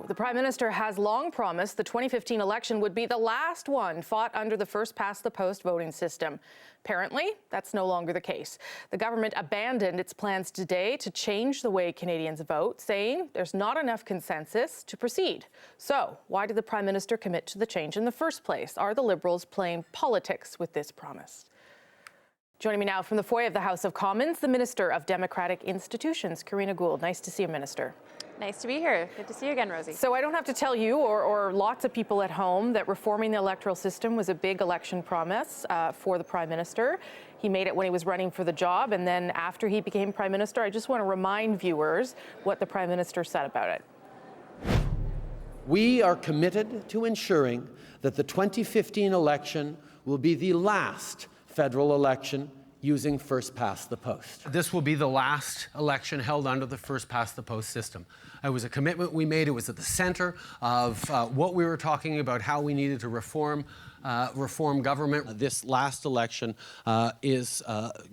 The Prime Minister has long promised the 2015 election would be the last one fought under the first-past-the-post voting system. Apparently, that's no longer the case. The government abandoned its plans today to change the way Canadians vote, saying there's not enough consensus to proceed. So, why did the Prime Minister commit to the change in the first place? Are the Liberals playing politics with this promise? Joining me now from the foyer of the House of Commons, the Minister of Democratic Institutions, Karina Gould. Nice to see you, Minister. Nice to be here. Good to see you again, Rosie. So I don't have to tell you or lots of people at home that reforming the electoral system was a big election promise for the Prime Minister. He made it when he was running for the job, and then after he became Prime Minister, I just want to remind viewers what the Prime Minister said about it. We are committed to ensuring that the 2015 election will be the last federal election using first-past-the-post. This will be the last election held under the first-past-the-post system. It was a commitment we made. It was at the center of what we were talking about, how we needed to reform government. This last election is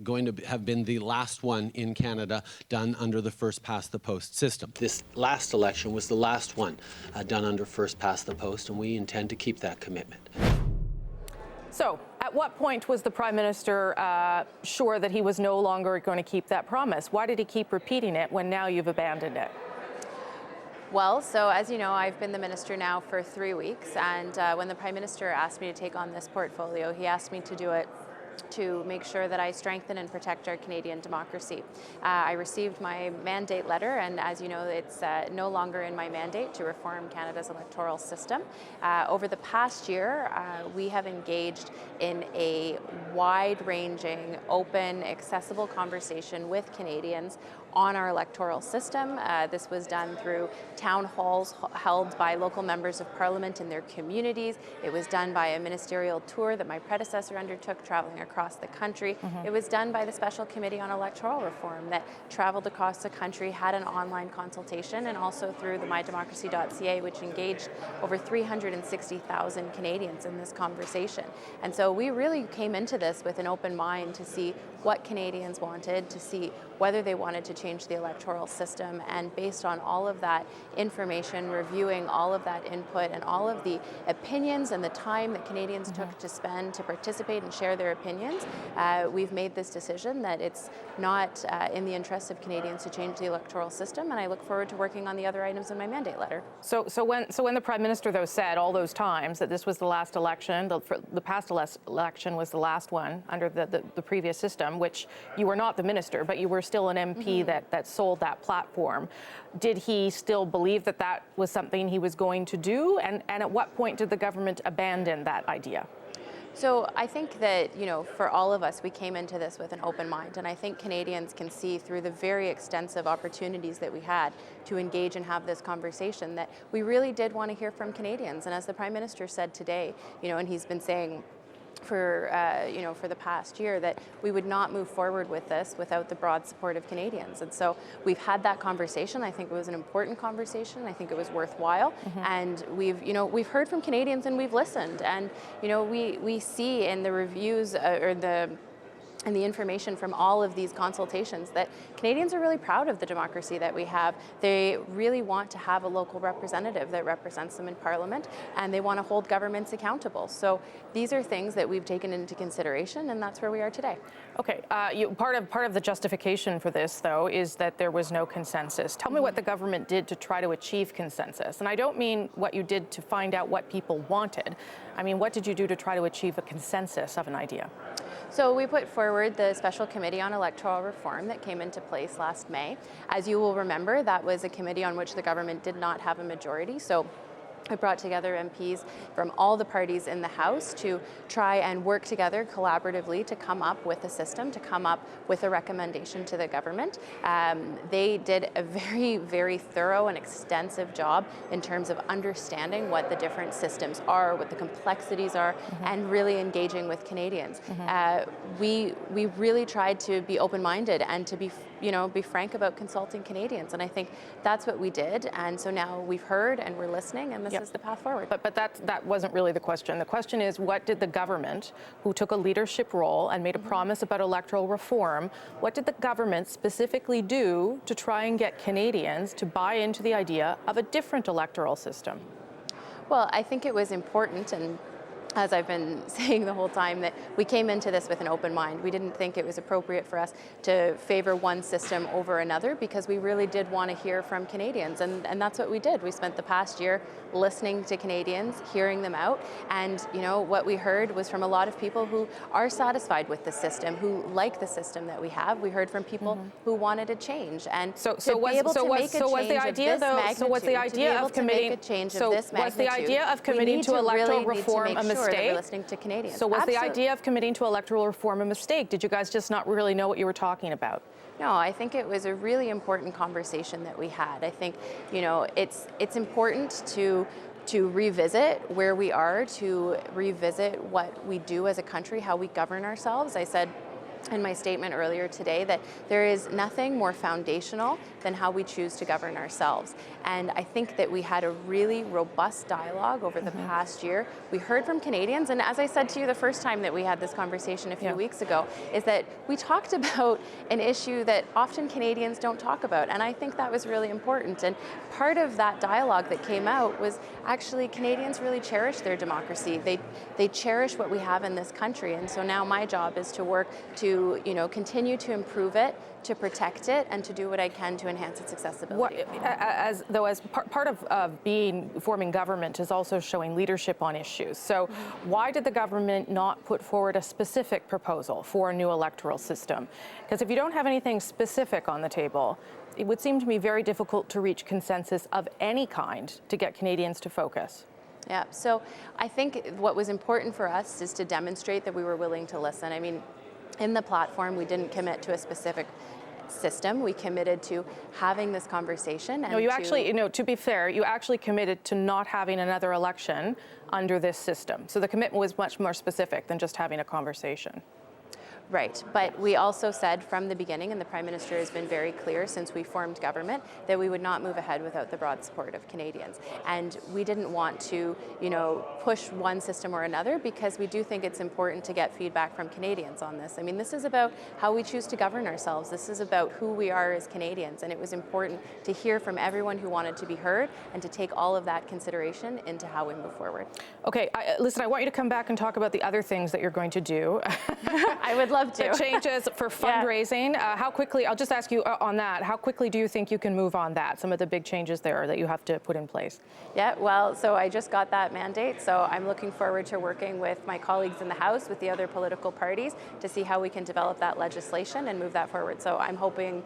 going to have been the last one in Canada done under the first-past-the-post system. This last election was the last one done under first-past-the-post, and we intend to keep that commitment. So, at what point was the Prime Minister sure that he was no longer going to keep that promise? Why did he keep repeating it when now you've abandoned it? Well, so as you know, I've been the minister now for 3 weeks, and when the Prime Minister asked me to take on this portfolio, he asked me to do it to make sure that I strengthen and protect our Canadian democracy. I received my mandate letter, and as you know, it's no longer in my mandate to reform Canada's electoral system. Over the past year, we have engaged in a wide-ranging, open, accessible conversation with Canadians on our electoral system. This was done through town halls held by local members of Parliament in their communities. It was done by a ministerial tour that my predecessor undertook, traveling across the country. It was done by the Special Committee on Electoral Reform that traveled across the country, had an online consultation, and also through the mydemocracy.ca, which engaged over 360,000 Canadians in this conversation. And so we really came into this with an open mind to see what Canadians wanted, to see whether they wanted to change the electoral system, and based on all of that information, reviewing all of that input and all of the opinions and the time that Canadians took to spend to participate and share their opinions, we've made this decision that it's not in the interests of Canadians to change the electoral system, and I look forward to working on the other items in my mandate letter. So when the Prime Minister, though, said all those times that this was the last election, the past election was the last one under the previous system, which you were not the minister, but you were still an MP that sold that platform. Did he still believe that that was something he was going to do? And at what point did the government abandon that idea? So I think that, you know, for all of us, we came into this with an open mind, and I think Canadians can see through the very extensive opportunities that we had to engage and have this conversation that we really did want to hear from Canadians. And as the Prime Minister said today, you know, and he's been saying for the past year, that we would not move forward with this without the broad support of Canadians. And so we've had that conversation. I think it was an important conversation. I think it was worthwhile. And we've heard from Canadians and we've listened. And we see in the reviews and the information from all of these consultations that Canadians are really proud of the democracy that we have. They really want to have a local representative that represents them in Parliament, and they want to hold governments accountable. So these are things that we've taken into consideration, and that's where we are today. Okay, part of the justification for this, though, is that there was no consensus. Tell me what the government did to try to achieve consensus. And I don't mean what you did to find out what people wanted. I mean, what did you do to try to achieve a consensus of an idea? So we put forward the Special Committee on Electoral Reform that came into place last May. As you will remember, that was a committee on which the government did not have a majority. So I brought together MPs from all the parties in the House to try and work together collaboratively to come up with a system, to come up with a recommendation to the government. They did a very, very thorough and extensive job in terms of understanding what the different systems are, what the complexities are, and really engaging with Canadians. We really tried to be open-minded and to be be frank about consulting Canadians. And I think that's what we did. And so now we've heard and we're listening, and this is the path forward. But that wasn't really the question. The question is, what did the government, who took a leadership role and made a promise about electoral reform, what did the government specifically do to try and get Canadians to buy into the idea of a different electoral system? Well, I think it was important, and as I've been saying the whole time, that we came into this with an open mind. We didn't think it was appropriate for us to favor one system over another, because we really did want to hear from Canadians, and that's what we did. We spent the past year listening to Canadians, hearing them out, and what we heard was from a lot of people who are satisfied with the system, who like the system that we have. We heard from people who wanted a change, and what's the idea of committing to electoral reform a mistake? Listening to Canadians. So was the idea of committing to electoral reform a mistake? Did you guys just not really know what you were talking about? No, I think it was a really important conversation that we had. I think, it's important to revisit where we are, to revisit what we do as a country, how we govern ourselves. I said in my statement earlier today that there is nothing more foundational than how we choose to govern ourselves. And I think that we had a really robust dialogue over the past year. We heard from Canadians, and as I said to you the first time that we had this conversation a few weeks ago, is that we talked about an issue that often Canadians don't talk about, and I think that was really important. And part of that dialogue that came out was actually Canadians really cherish their democracy. They cherish what we have in this country, and so now my job is to work to continue to improve it, to protect it, and to do what I can to enhance its accessibility. As part of forming government is also showing leadership on issues. So why did the government not put forward a specific proposal for a new electoral system? Because if you don't have anything specific on the table, it would seem to me very difficult to reach consensus of any kind to get Canadians to focus. Yeah, so I think what was important for us is to demonstrate that we were willing to listen. I mean, in the platform, we didn't commit to a specific system. We committed to having this conversation. And to be fair, you actually committed to not having another election under this system. So the commitment was much more specific than just having a conversation. Right, but we also said from the beginning, and the Prime Minister has been very clear since we formed government, that we would not move ahead without the broad support of Canadians. And we didn't want to, push one system or another, because we do think it's important to get feedback from Canadians on this. I mean, this is about how we choose to govern ourselves. This is about who we are as Canadians, and it was important to hear from everyone who wanted to be heard and to take all of that consideration into how we move forward. Okay, listen, I want you to come back and talk about the other things that you're going to do. I would love to. The changes for fundraising. How quickly, I'll just ask you on that, how quickly do you think you can move on that, some of the big changes there that you have to put in place? Yeah, well, so I just got that mandate, so I'm looking forward to working with my colleagues in the House, with the other political parties, to see how we can develop that legislation and move that forward. So I'm hoping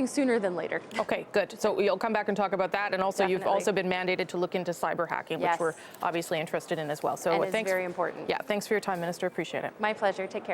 sooner than later. Okay, good. So you'll come back and talk about that, and also You've also been mandated to look into cyber hacking, which we're obviously interested in as well. So and it's very important. Yeah, thanks for your time, Minister. Appreciate it. My pleasure. Take care.